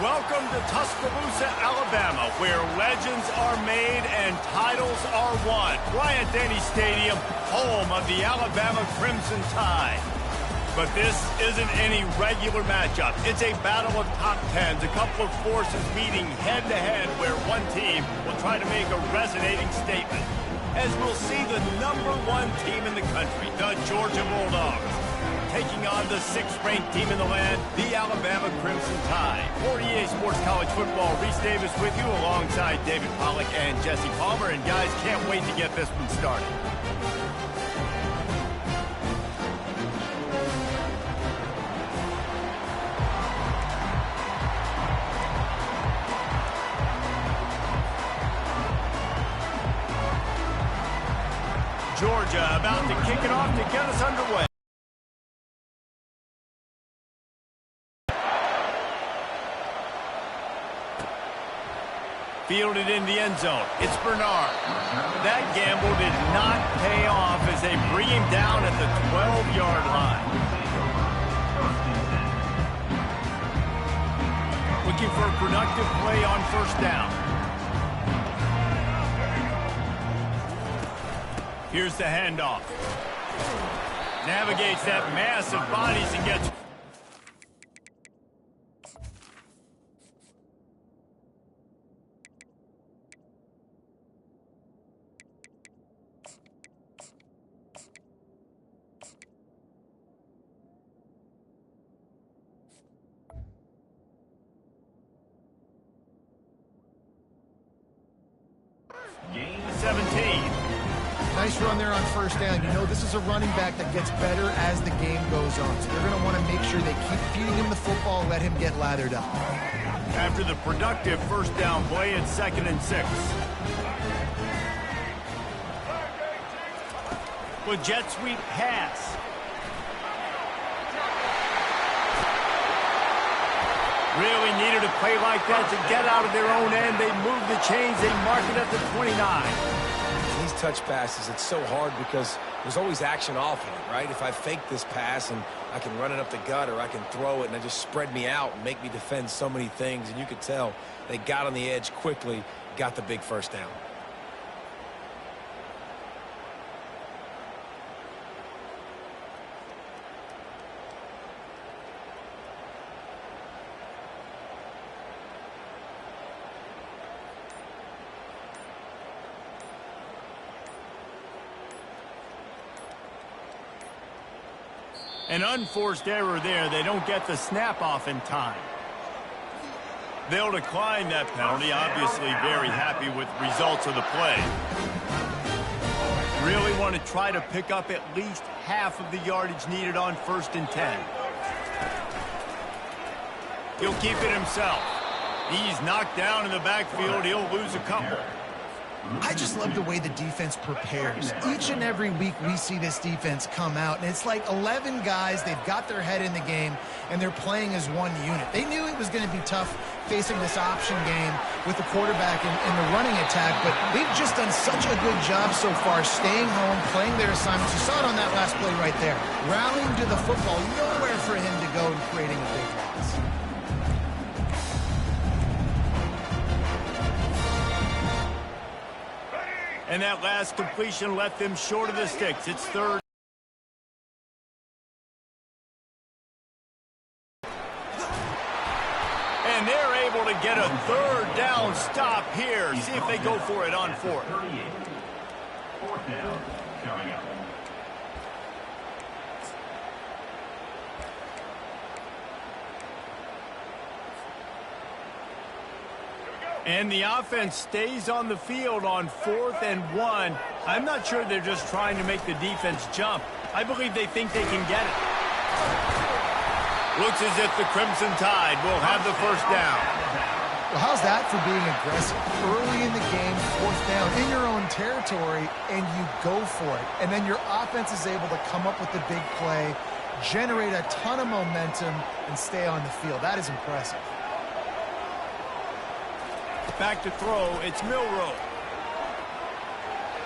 Welcome to Tuscaloosa, Alabama, where legends are made and titles are won. Bryant-Denny Stadium, home of the Alabama Crimson Tide. But this isn't any regular matchup. It's a battle of top tens, a couple of forces meeting head-to-head where one team will try to make a resonating statement. As we'll see the #1 team in the country, the Georgia Bulldogs, taking on the 6th-ranked team in the land, the Alabama Crimson Tide. For EA Sports College Football, Reese Davis with you alongside David Pollack and Jesse Palmer. And guys, can't wait to get this one started. Georgia about to kick it off to get us underway. Fielded in the end zone. It's Bernard. That gamble did not pay off as they bring him down at the 12-yard line. Looking for a productive play on first down. Here's the handoff. Navigates that mass of bodies and gets... Gain 17. Nice run there on first down. You know this is a running back that gets better as the game goes on. So they're going to want to make sure they keep feeding him the football and let him get lathered up. After the productive first down play, it's 2nd and 6. With jet sweep pass. Really needed a play like that to get out of their own end. They move the chains. They mark it at the 29. These touch passes, it's so hard because there's always action off of it, right? If I fake this pass and I can run it up the gut or I can throw it and it just spread me out and make me defend so many things. And you could tell they got on the edge quickly, got the big first down. An unforced error there. They don't get the snap off in time. They'll decline that penalty. Obviously very happy with the results of the play. Really want to try to pick up at least half of the yardage needed on 1st and 10. He'll keep it himself. He's knocked down in the backfield. He'll lose a couple. I just love the way the defense prepares. Each and every week we see this defense come out, and it's like 11 guys. They've got their head in the game, and they're playing as one unit. They knew it was going to be tough facing this option game with the quarterback and the running attack, but they've just done such a good job so far staying home, playing their assignments. You saw it on that last play right there. Rallying to the football, nowhere for him to go and creating a big loss. And that last completion left them short of the sticks. It's 3rd. And they're able to get a 3rd down stop here. See if they go for it on 4th. 4th down, coming up. And the offense stays on the field on 4th and 1. I'm not sure they're just trying to make the defense jump. I believe they think they can get it. Looks as if the Crimson Tide will have the first down. Well, how's that for being aggressive? Early in the game, 4th down, in your own territory, and you go for it. And then your offense is able to come up with the big play, generate a ton of momentum, and stay on the field. That is impressive. Back to throw, it's Milroe.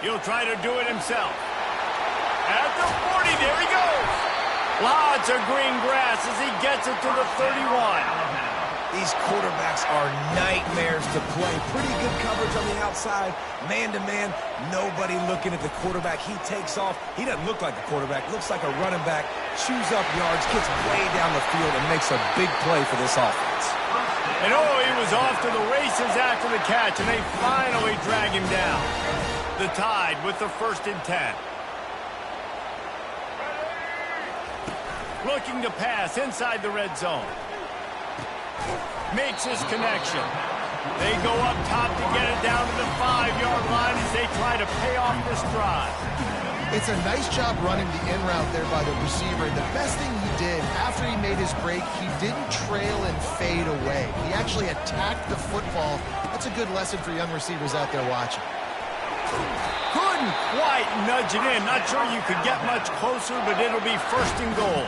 He'll try to do it himself. At the 40, there he goes. Lots of green grass as he gets it to the 31. These quarterbacks are nightmares to play. Pretty good coverage on the outside. Man-to-man, nobody looking at the quarterback. He takes off. He doesn't look like a quarterback. Looks like a running back. Chews up yards, gets way down the field, and makes a big play for this offense. And he was off to the races after the catch, and they finally drag him down. The Tide with the 1st and 10. Looking to pass inside the red zone. Makes his connection. They go up top to get it down to the 5-yard line as they try to pay off this drive. It's a nice job running the in route there by the receiver. And the best thing he did after he made his break, he didn't trail and fade away. He actually attacked the football. That's a good lesson for young receivers out there watching. Couldn't quite nudge it in. Not sure you could get much closer, but it'll be 1st and goal.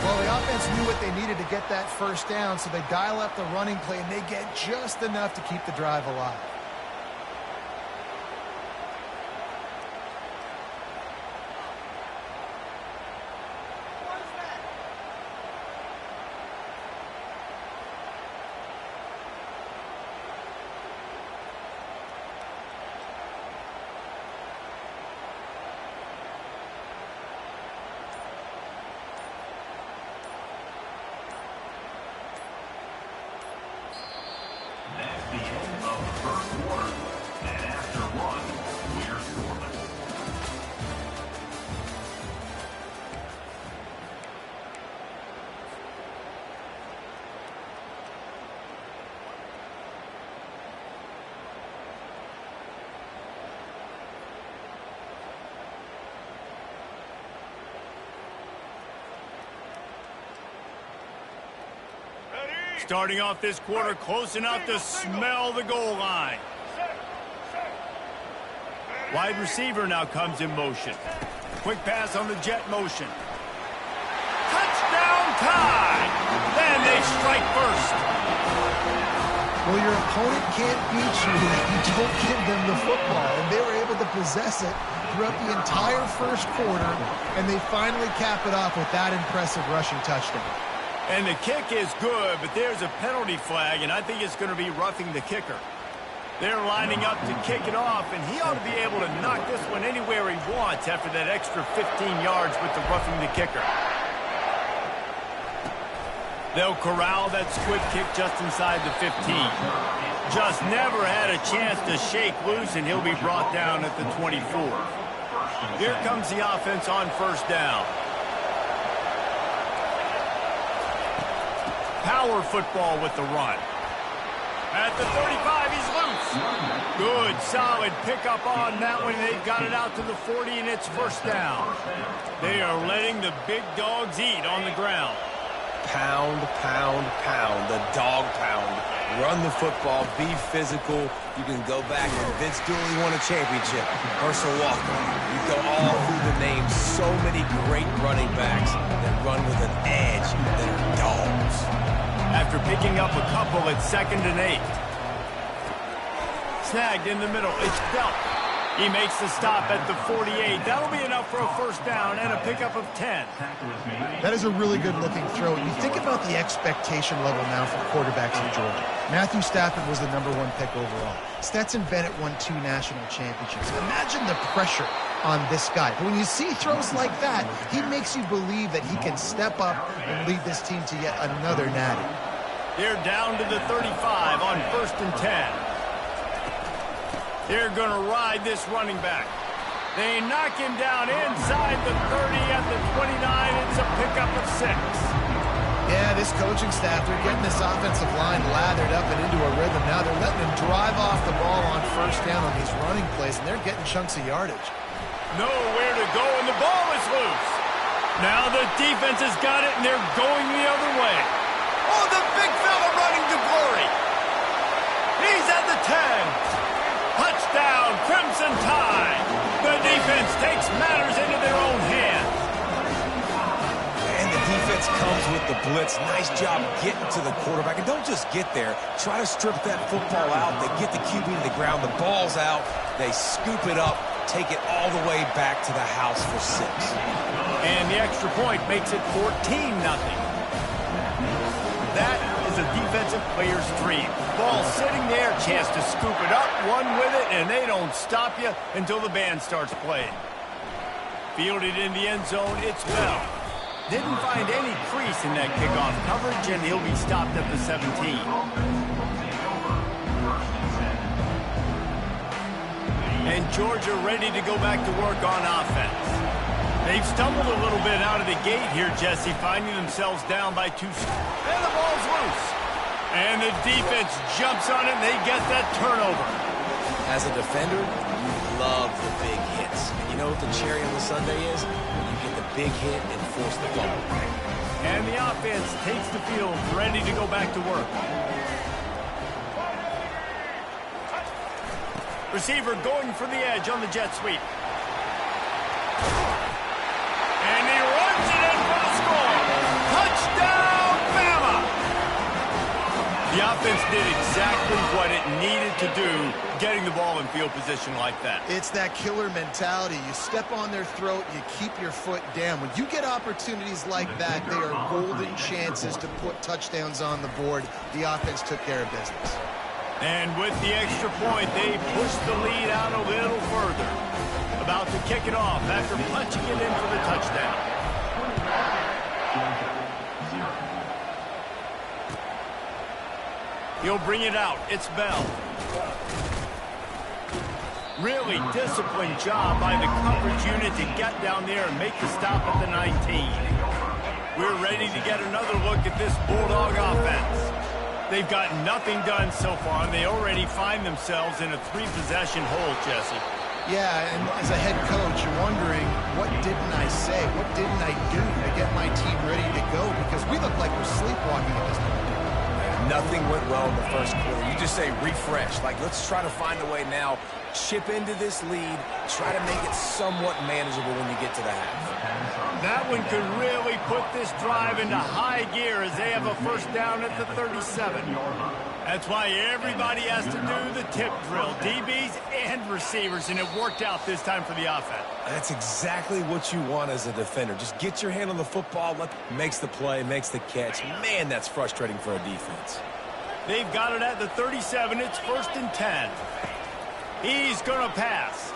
Well, the offense knew what they needed to get that 1st down, so they dial up the running play, and they get just enough to keep the drive alive. That's the end of the 1st quarter. And after 1, we're scoreless. Starting off this quarter close enough to smell the goal line. Wide receiver now comes in motion. Quick pass on the jet motion. Touchdown Tide! Then they strike first. Well, your opponent can't beat you if you don't give them the football. And they were able to possess it throughout the entire 1st quarter, and they finally cap it off with that impressive rushing touchdown. And the kick is good, but there's a penalty flag, and I think it's going to be roughing the kicker. They're lining up to kick it off, and he ought to be able to knock this one anywhere he wants after that extra 15 yards with the roughing the kicker. They'll corral that squid kick just inside the 15. Just never had a chance to shake loose, and he'll be brought down at the 24. Here comes the offense on 1st down. Power football with the run. At the 35, he's loose. Good, solid pickup on that one. They've got it out to the 40, and it's 1st down. They are letting the big dogs eat on the ground. Pound, pound, pound. The dog pound. Run the football. Be physical. You can go back and Vince Dooley won a championship. Herschel Walker. You go all through the names. So many great running backs that run with an edge that are dogs. After picking up a couple at 2nd and 8. Snagged in the middle. It's Belt. He makes the stop at the 48. That'll be enough for a 1st down and a pickup of 10. That is a really good-looking throw. You think about the expectation level now for quarterbacks in Georgia. Matthew Stafford was the #1 pick overall. Stetson Bennett won 2 national championships. Imagine the pressure on this guy. But when you see throws like that, he makes you believe that he can step up and lead this team to yet another natty. They're down to the 35 on 1st and 10. They're going to ride this running back. They knock him down inside the 30 at the 29. It's a pickup of 6. Yeah, this coaching staff, they're getting this offensive line lathered up and into a rhythm. Now they're letting him drive off the ball on 1st down on these running plays, and they're getting chunks of yardage. Nowhere to go, and the ball is loose. Now the defense has got it, and they're going the other way. Oh, the big fella running to glory. He's at the 10. Touchdown, Crimson Tide. The defense takes matters into their own hands. And the defense comes with the blitz. Nice job getting to the quarterback. And don't just get there. Try to strip that football out. They get the QB to the ground. The ball's out. They scoop it up, take it all the way back to the house for 6. And the extra point makes it 14-0. That is is a defensive player's dream. Ball sitting there, chance to scoop it up, run with it, and they don't stop you until the band starts playing. Fielded in the end zone, it's Bell. Didn't find any crease in that kickoff coverage, and he'll be stopped at the 17. And Georgia ready to go back to work on offense. They've stumbled a little bit out of the gate here, Jesse, finding themselves down by 2. And the ball's loose. And the defense jumps on it, and they get that turnover. As a defender, you love the big hits. And you know what the cherry on the sundae is? When you get the big hit and force the fumble. And the offense takes the field, ready to go back to work. Receiver going for the edge on the jet sweep. And he runs it in for the score. Touchdown, Bama! The offense did exactly what it needed to do, getting the ball in field position like that. It's that killer mentality. You step on their throat, you keep your foot down. When you get opportunities like that, they are golden chances to put touchdowns on the board. The offense took care of business. And with the extra point, they push the lead out a little further. About to kick it off after punching it in for the touchdown. He'll bring it out. It's Bell. Really disciplined job by the coverage unit to get down there and make the stop at the 19. We're ready to get another look at this Bulldog offense. They've got nothing done so far, and they already find themselves in a 3-possession hole, Jesse. Yeah, and as a head coach, you're wondering, what didn't I say? What didn't I do to get my team ready to go? Because we look like we're sleepwalking at this point. Nothing went well in the first quarter. You just say refresh. Like, let's try to find a way now. Chip into this lead. Try to make it somewhat manageable when you get to the half. That one could really put this drive into high gear as they have a first down at the 37. That's why everybody has to do the tip drill, DBs and receivers, and it worked out this time for the offense. That's exactly what you want as a defender. Just get your hand on the football, makes the play, makes the catch. Man, that's frustrating for a defense. They've got it at the 37. It's 1st and 10. He's going to pass.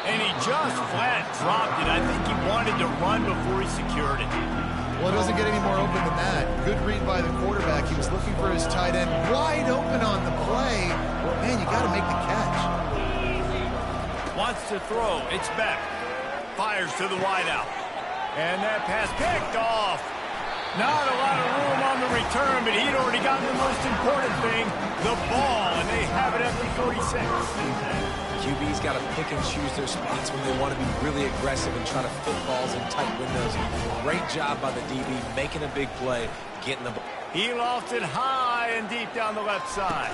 And he just flat dropped it. I think he wanted to run before he secured it. Well, it doesn't get any more open than that. Good read by the quarterback. He was looking for his tight end wide open on the play. Man, you got to make the catch. Wants to throw. It's Beck. Fires to the wideout. And that pass picked off. Not a lot of room on the return, but he'd already gotten the most important thing, the ball, and they have it at the 46. QB's got to pick and choose their spots when they want to be really aggressive and try to fit balls in tight windows. Great job by the DB, making a big play, getting the ball. He lofted high and deep down the left side.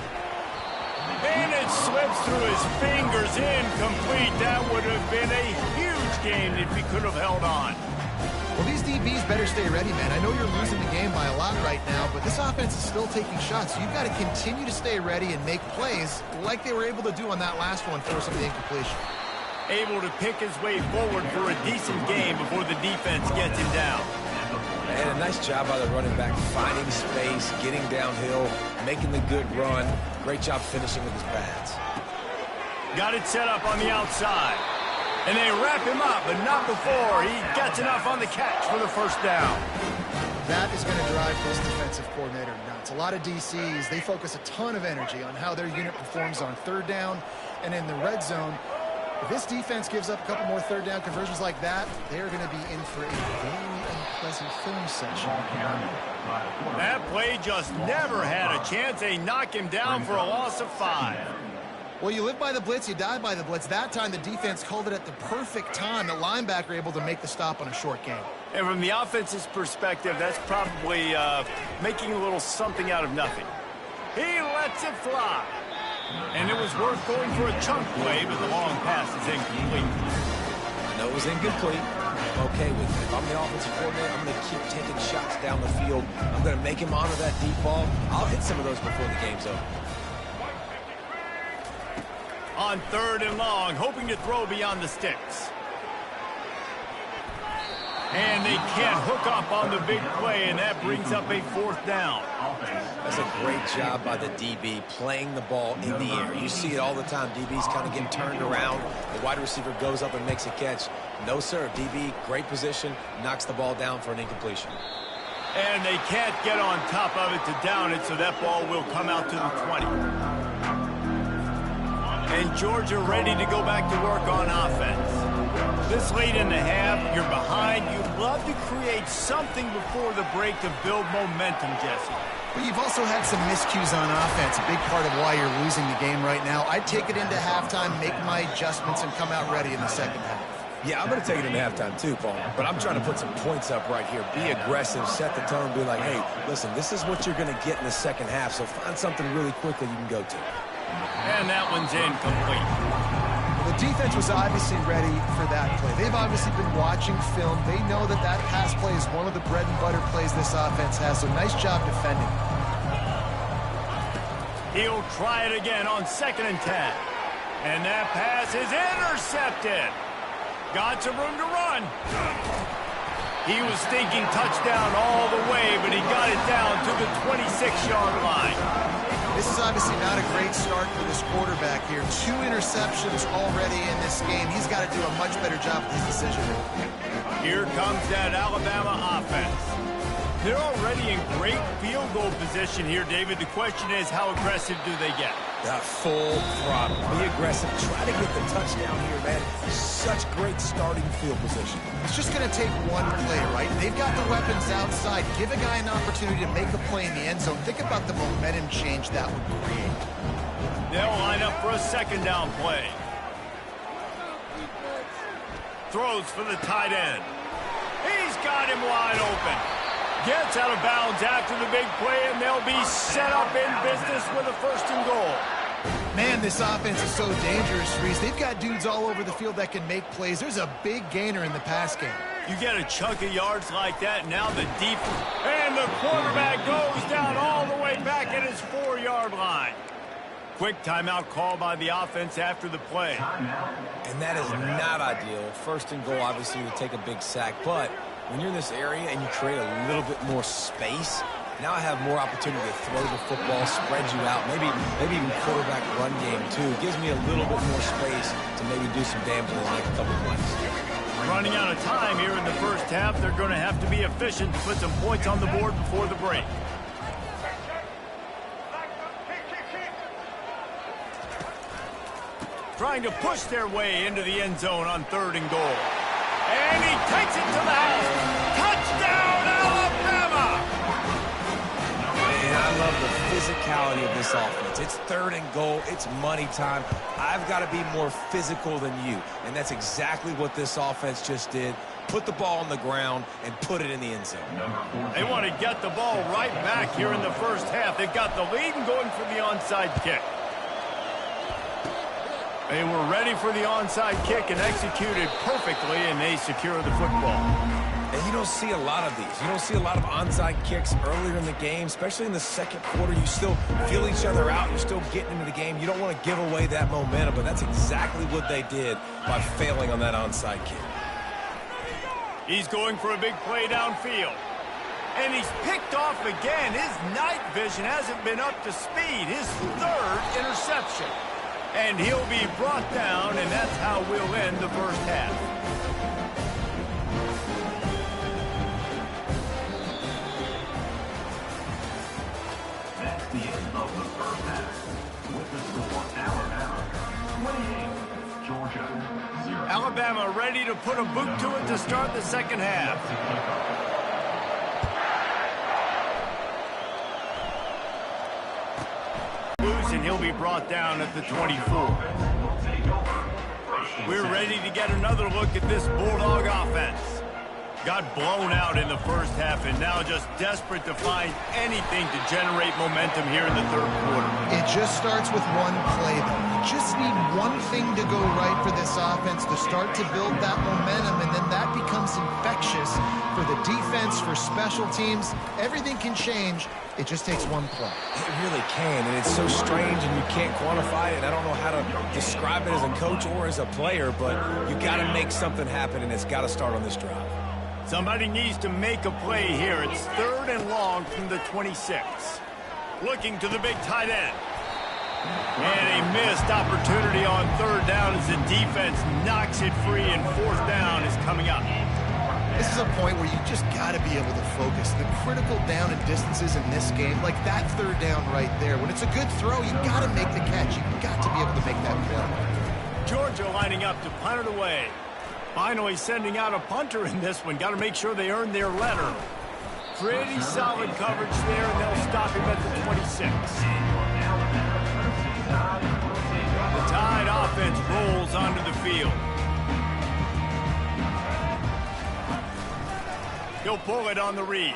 And it slips through his fingers, incomplete. That would have been a huge game if he could have held on. Well, these DBs better stay ready, man. I know you're losing the game by a lot right now, but this offense is still taking shots. So you've got to continue to stay ready and make plays like they were able to do on that last one, forcing the incompletion. Able to pick his way forward for a decent game before the defense gets him down. And a nice job by the running back, finding space, getting downhill, making the good run. Great job finishing with his pads. Got it set up on the outside. And they wrap him up, but not before he gets enough on the catch for the first down. That is going to drive this defensive coordinator nuts. A lot of DCs, they focus a ton of energy on how their unit performs on 3rd down and in the red zone. If this defense gives up a couple more 3rd down conversions like that, they're going to be in for a very unpleasant film session. That play just never had a chance. They knock him down for a loss of 5. Well, you live by the blitz, you die by the blitz. That time, the defense called it at the perfect time. The linebacker able to make the stop on a short game. And from the offense's perspective, that's probably making a little something out of nothing. He lets it fly. And it was worth going for a chunk play, but the long pass is incomplete. I know it was incomplete. I'm okay with it. If I'm the offensive coordinator, I'm going to keep taking shots down the field. I'm going to make him honor that deep ball. I'll hit some of those before the game's over. On 3rd and long, hoping to throw beyond the sticks. And they can't hook up on the big play, and that brings up a 4th down. That's a great job by the DB, playing the ball in the air. You see it all the time. DB's kind of getting turned around. The wide receiver goes up and makes a catch. No, sir. DB, great position, knocks the ball down for an incompletion. And they can't get on top of it to down it, so that ball will come out to the 20. And Georgia ready to go back to work on offense. This late in the half, you're behind. You'd love to create something before the break to build momentum, Jesse. But you've also had some miscues on offense, a big part of why you're losing the game right now. I'd take it into halftime, make my adjustments, and come out ready in the second half. Yeah, I'm going to take it into halftime too, Paul. But I'm trying to put some points up right here. Be aggressive, set the tone, be like, hey, listen, this is what you're going to get in the second half, so find something really quickly you can go to. And that one's incomplete. The defense was obviously ready for that play. They've obviously been watching film. They know that that pass play is one of the bread and butter plays this offense has, so nice job defending. He'll try it again on 2nd and 10. And that pass is intercepted. Got some room to run. He was thinking touchdown all the way, but he got it down to the 26-yard line. This is obviously not a great start for this quarterback here. 2 interceptions already in this game. He's got to do a much better job with his decision. Here comes that Alabama offense. They're already in great field goal position here, David. The question is, how aggressive do they get? Full throttle. Be aggressive. Try to get the touchdown here, man. Such great starting field position. It's just going to take one play, right? They've got the weapons outside. Give a guy an opportunity to make a play in the end zone. Think about the momentum change that would create. They'll line up for a 2nd down play. Throws for the tight end. He's got him wide open. Gets out of bounds after the big play, and they'll be set up in business with a 1st and goal. Man, this offense is so dangerous, Reese. They've got dudes all over the field that can make plays. There's a big gainer in the pass game. You get a chunk of yards like that, now the defense. And the quarterback goes down all the way back at his 4-yard line. Quick timeout call by the offense after the play. And that is not ideal. 1st and goal, obviously, to take a big sack, but when you're in this area and you create a little bit more space, now I have more opportunity to throw the football, spread you out, maybe even quarterback run game too. It gives me a little bit more space to maybe do some damage and make a couple plays. Running out of time here in the 1st half, they're going to have to be efficient to put some points on the board before the break. Trying to push their way into the end zone on 3rd and goal. And he takes it to the house. Touchdown, Alabama! Man, I love the physicality of this offense. It's 3rd and goal. It's money time. I've got to be more physical than you. And that's exactly what this offense just did. Put the ball on the ground and put it in the end zone. They want to get the ball right back here in the 1st half. They've got the lead and going for the onside kick. They were ready for the onside kick and executed perfectly, and they secure the football. And you don't see a lot of these. You don't see a lot of onside kicks earlier in the game, especially in the 2nd quarter. You still feel each other out. You're still getting into the game. You don't want to give away that momentum, but that's exactly what they did by failing on that onside kick. He's going for a big play downfield. And he's picked off again. His night vision hasn't been up to speed. His 3rd interception. And he'll be brought down, and that's how we'll end the 1st half. That's the end of the 1st half. With the score, Alabama 28, Georgia 0. Alabama ready to put a boot to it to start the 2nd half. And he'll be brought down at the 24. We're ready to get another look at this Bulldog offense. Got blown out in the 1st half and now just desperate to find anything to generate momentum here in the 3rd quarter. It just starts with one play, though. You just need one thing to go right for this offense to start to build that momentum, and then that becomes infectious for the defense, for special teams. Everything can change. It just takes one play. It really can, and it's so strange, and you can't quantify it. I don't know how to describe it as a coach or as a player, but you got to make something happen, and it's got to start on this drive. Somebody needs to make a play here. It's 3rd and long from the 26. Looking to the big tight end. And a missed opportunity on 3rd down as the defense knocks it free, and 4th down is coming up. This is a point where you just got to be able to focus. The critical down and distances in this game, like that 3rd down right there. When it's a good throw, you got to make the catch. You got to be able to make that play. Georgia lining up to punt it away. Finally sending out a punter in this one. Got to make sure they earn their letter. Pretty solid coverage there, and they'll stop him at the 26. The Tide offense rolls onto the field. He'll pull it on the read.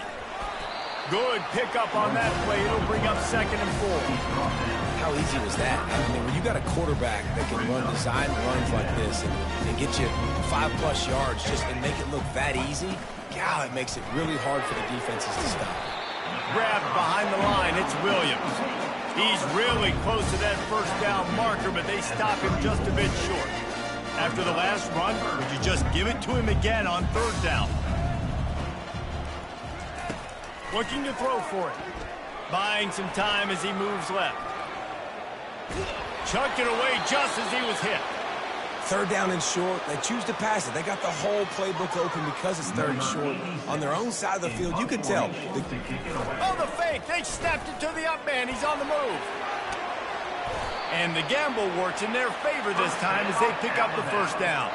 Good pickup on that play. It'll bring up 2nd and 4. How easy was that? I mean, when you got a quarterback that can run design runs like this and get you 5+ yards just and make it look that easy, God, it makes it really hard for the defenses to stop. Grabbed behind the line, it's Williams. He's really close to that 1st down marker, but they stop him just a bit short. After the last run, would you just give it to him again on 3rd down? Looking to throw for it. Buying some time as he moves left. Chucked it away just as he was hit. 3rd down and short. They choose to pass it. They got the whole playbook open because it's 3rd and short. On their own side of the field, you could tell. Oh, the fake. They snapped it to the up man. He's on the move. And the gamble works in their favor this time as they pick up the 1st down.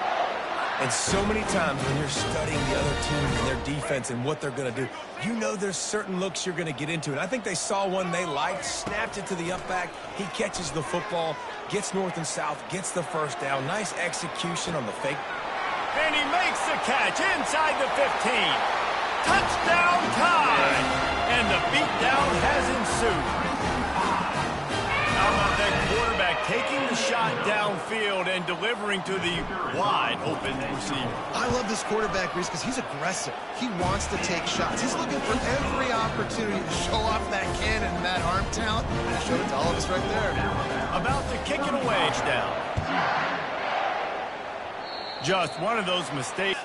And so many times when you're studying the other team and their defense and what they're going to do, you know there's certain looks you're going to get into. And I think they saw one they liked, snapped it to the up back. He catches the football, gets north and south, gets the 1st down. Nice execution on the fake. And he makes the catch inside the 15. Touchdown Tide! And the beatdown has ensued. How about that quarterback taking the shot downfield and delivering to the wide open receiver? I love this quarterback, Reese, because he's aggressive. He wants to take shots. He's looking for every opportunity to show off that cannon and that arm talent. And show it to all of us right there. About to kick it away. Down. Just one of those mistakes.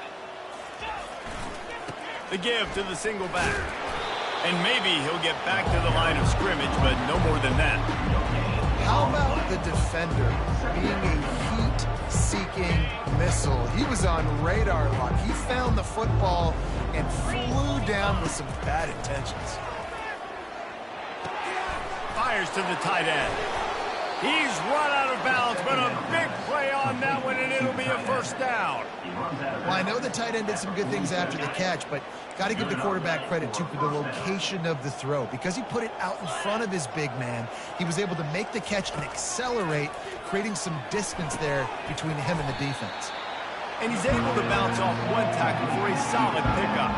The give to the single back. And maybe he'll get back to the line of scrimmage, but no more than that. How about the defender being a heat-seeking missile? He was on radar lock. He found the football and flew down with some bad intentions. Fires to the tight end. He's run out of bounds, but a big play on that one, and it'll be a 1st down. Well, I know the tight end did some good things after the catch, but got to give the quarterback credit, too, for the location of the throw. Because he put it out in front of his big man, he was able to make the catch and accelerate, creating some distance there between him and the defense. And he's able to bounce off one tackle for a solid pickup.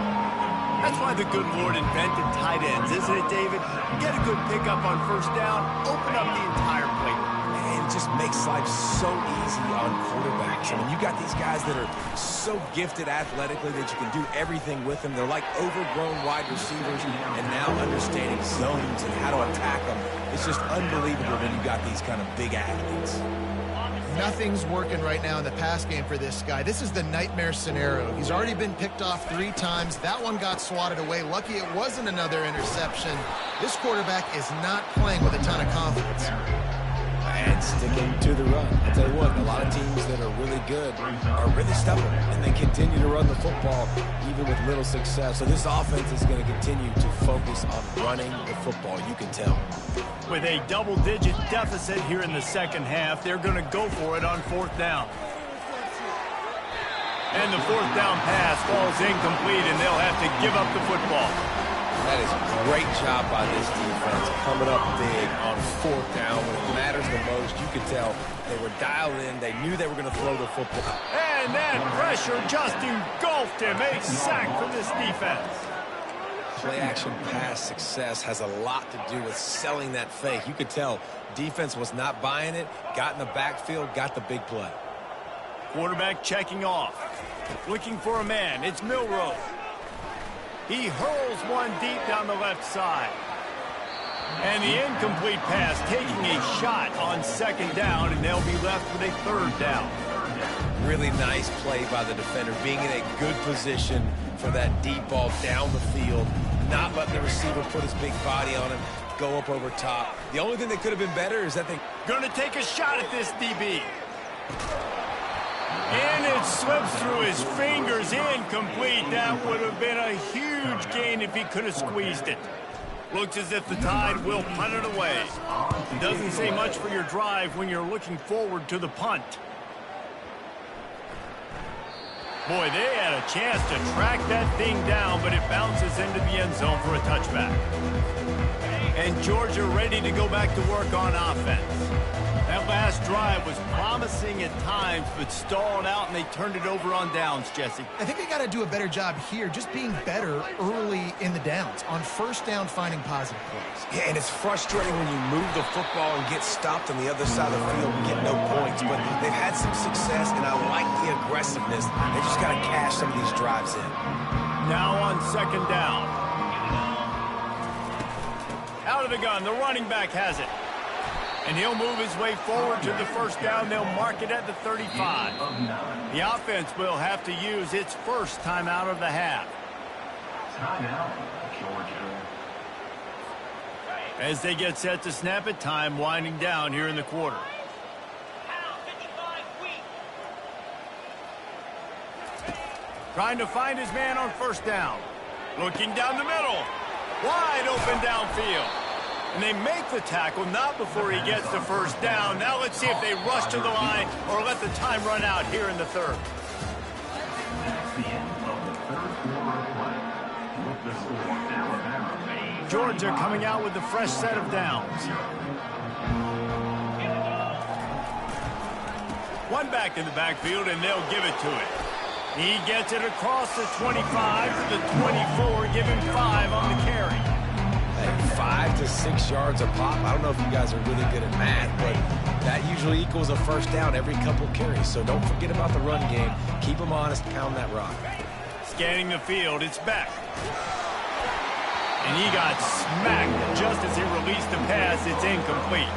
That's why the good Lord invented tight ends, isn't it, David? Get a good pickup on 1st down, open up the entire plate. And it just makes life so easy on quarterbacks. I mean, you got these guys that are so gifted athletically that you can do everything with them. They're like overgrown wide receivers, and now understanding zones and how to attack them. It's just unbelievable when you got these kind of big athletes. Nothing's working right now in the pass game for this guy. This is the nightmare scenario. He's already been picked off 3 times. That one got swatted away. Lucky it wasn't another interception. This quarterback is not playing with a ton of confidence. And sticking to the run. I'll tell you what, a lot of teams that are really good are really stubborn, and they continue to run the football even with little success. So this offense is going to continue to focus on running the football, you can tell. With a double-digit deficit here in the 2nd half, they're going to go for it on 4th down. And the 4th down pass falls incomplete, and they'll have to give up the football. That is a great job by this defense, coming up big on 4th down. When it matters the most, you could tell they were dialed in. They knew they were going to throw the football. And that pressure just engulfed him. A sack for this defense. Play-action pass success has a lot to do with selling that fake. You could tell defense was not buying it, got in the backfield, got the big play. Quarterback checking off. Looking for a man. It's Milroe. He hurls one deep down the left side. And the incomplete pass taking a shot on 2nd down, and they'll be left with a 3rd down. Really nice play by the defender, being in a good position for that deep ball down the field, not letting the receiver put his big body on him, go up over top. The only thing that could have been better is that they... Gonna take a shot at this, DB. And it slips through his fingers, incomplete. That would have been a huge gain if he could have squeezed it. Looks as if the Tide will punt it away. Doesn't say much for your drive when you're looking forward to the punt. Boy, they had a chance to track that thing down, but it bounces into the end zone for a touchback. And Georgia ready to go back to work on offense. That last drive was promising at times, but stalled out, and they turned it over on downs, Jesse. I think they got to do a better job here, just being better early in the downs. On first down, finding positive plays. Yeah, and it's frustrating when you move the football and get stopped on the other side of the field and get no points. But they've had some success, and I like the aggressiveness. They just got to cash some of these drives in. Now on second down. Out of the gun, the running back has it. And he'll move his way forward to the first down. They'll mark it at the 35. The offense will have to use its first timeout of the half. Timeout, Georgia. As they get set to snap it, time winding down here in the quarter. Trying to find his man on first down. Looking down the middle. Wide open downfield. And they make the tackle, not before he gets the first down. Now let's see if they rush to the line or let the time run out here in the third. That's the end of the third quarter of play. With the score, Alabama. Georgia coming out with a fresh set of downs. One back in the backfield, and they'll give it to it. He gets it across the 25 to the 24, giving 5 on the carry. 5 to 6 yards a pop. I don't know if you guys are really good at math, but that usually equals a first down every couple carries. So don't forget about the run game. Keep them honest, pound that rock. Scanning the field, it's Beck. And he got smacked just as he released the pass. It's incomplete.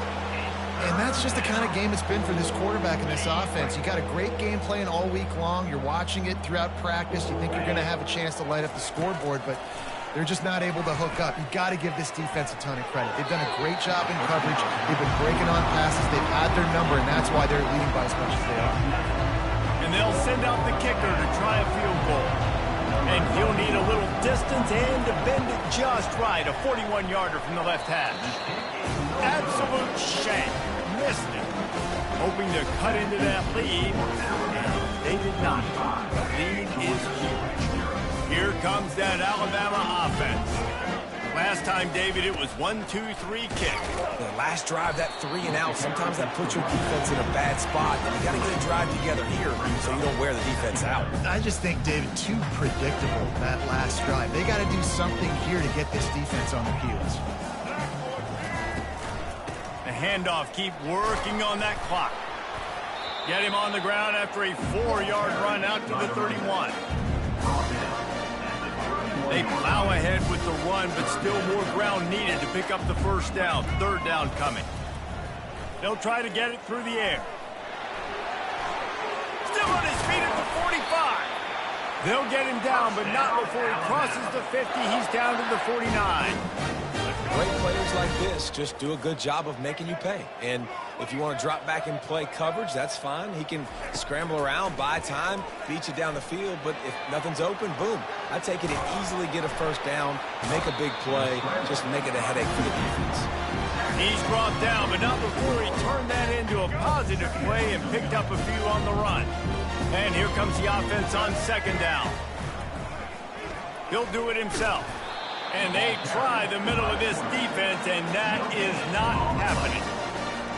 And that's just the kind of game it's been for this quarterback in this offense. You got a great game plan all week long. You're watching it throughout practice. You think you're going to have a chance to light up the scoreboard, but they're just not able to hook up. You've got to give this defense a ton of credit. They've done a great job in coverage. They've been breaking on passes. They've had their number, and that's why they're leading by as much as they are. And they'll send out the kicker to try a field goal. And he'll need a little distance and to bend it just right. A 41-yarder from the left hash. Absolute shank. Missed it. Hoping to cut into that lead. And they did not. The lead is huge. Here comes that Alabama offense. Last time, David, it was 1-2-3 kick. The last drive, that 3 and out, sometimes that puts your defense in a bad spot. And you got to get a drive together here so you don't wear the defense out. I just think, David, too predictable, that last drive. They got to do something here to get this defense on their heels. The handoff, keep working on that clock. Get him on the ground after a 4-yard run out to the 31. They plow ahead with the run, but still more ground needed to pick up the first down. Third down coming. They'll try to get it through the air. Still on his feet at the 45. They'll get him down, but not before he crosses the 50. He's down to the 49. Great players like this just do a good job of making you pay. And if you want to drop back and play coverage, that's fine. He can scramble around, buy time, beat you down the field. But if nothing's open, boom. I take it and easily get a first down, make a big play, just make it a headache for the defense. He's brought down, but not before he turned that into a positive play and picked up a few on the run. And here comes the offense on second down. He'll do it himself. And they try the middle of this defense, and that is not happening.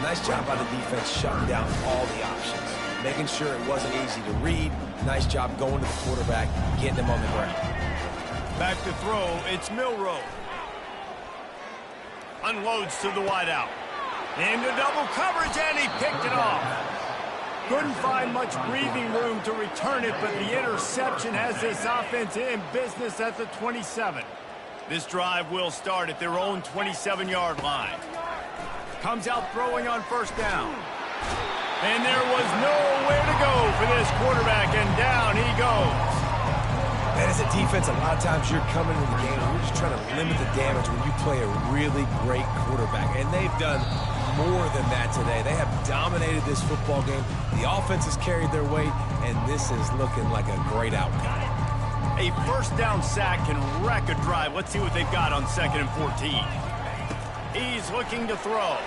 Nice job by the defense shutting down all the options, making sure it wasn't easy to read. Nice job going to the quarterback, getting him on the ground. Back to throw, it's Milroe. Unloads to the wideout. Into double coverage, and he picked it off. Couldn't find much breathing room to return it, but the interception has this offense in business at the 27. This drive will start at their own 27-yard line. Comes out throwing on first down. And there was nowhere to go for this quarterback, and down he goes. And As a defense, a lot of times you're coming into the game and you're just trying to limit the damage when you play a really great quarterback. And they've done more than that today. They have dominated this football game. The offense has carried their weight, and this is looking like a great outcome. A first down sack can wreck a drive. Let's see what they've got on 2nd and 14. He's looking to throw.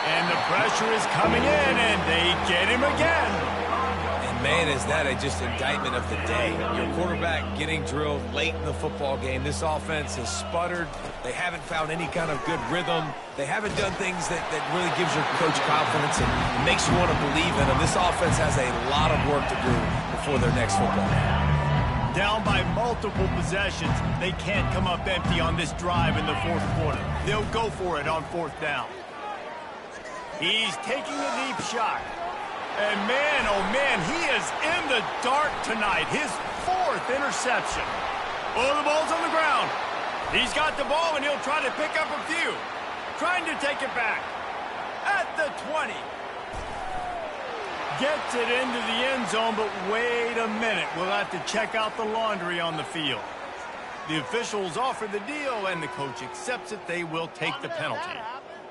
And the pressure is coming in, and they get him again. And man, is that just indictment of the day. Your quarterback getting drilled late in the football game. This offense has sputtered. They haven't found any kind of good rhythm. They haven't done things that really gives your coach confidence and makes you want to believe in them. This offense has a lot of work to do before their next football game. Down by multiple possessions, they can't come up empty on this drive in the 4th quarter. They'll go for it on 4th down. He's taking a deep shot. And man, oh man, he is in the dark tonight. His 4th interception. Oh, the ball's on the ground. He's got the ball, and he'll try to pick up a few. Trying to take it back. At the 20. Gets it into the end zone, but wait a minute. We'll have to check out the laundry on the field. The officials offer the deal, and the coach accepts it. They will take the penalty.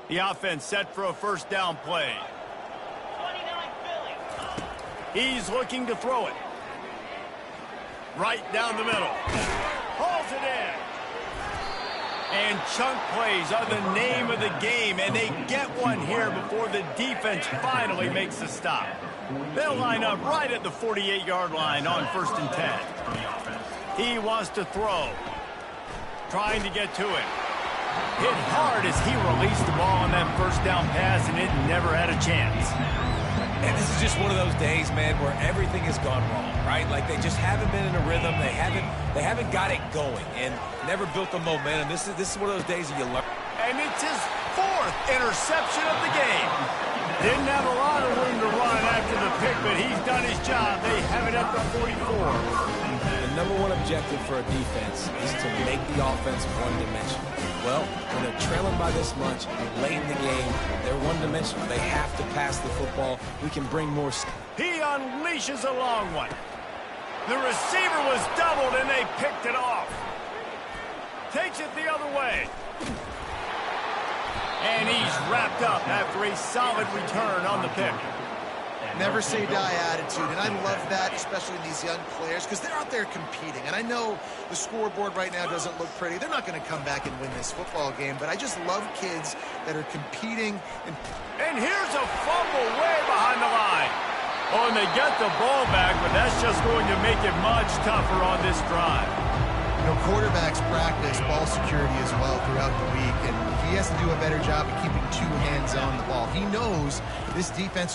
The offense set for a first down play. He's looking to throw it. Right down the middle. Hauls it in. And chunk plays are the name of the game, and they get one here before the defense finally makes a stop. They'll line up right at the 48-yard line on 1st and 10. He wants to throw. Trying to get to it. Hit hard as he released the ball on that first down pass, and it never had a chance. And this is just one of those days, man, where everything has gone wrong, right? Like they just haven't been in a rhythm. They haven't got it going and never built the momentum. This is one of those days that you learn. And it's his 4th interception of the game. Didn't have a lot of room to run after the pick, but he's done his job. They have it at the 44. The number one objective for a defense is to make the offense one-dimensional. Well, when they're trailing by this much, late in the game, they're one-dimensional. They have to pass the football. We can bring more. He unleashes a long one. The receiver was doubled, and they picked it off. Takes it the other way. And he's wrapped up after a solid return on the pick. Never say die attitude, and I love that, especially in these young players, because they're out there competing. And I know the scoreboard right now doesn't look pretty. They're not going to come back and win this football game, but I just love kids that are competing. And here's a fumble way behind the line. Oh, and they get the ball back, but that's just going to make it much tougher on this drive. You know, quarterbacks practice ball security as well throughout the week, and he has to do a better job of keeping 2 hands on the ball. He knows this defense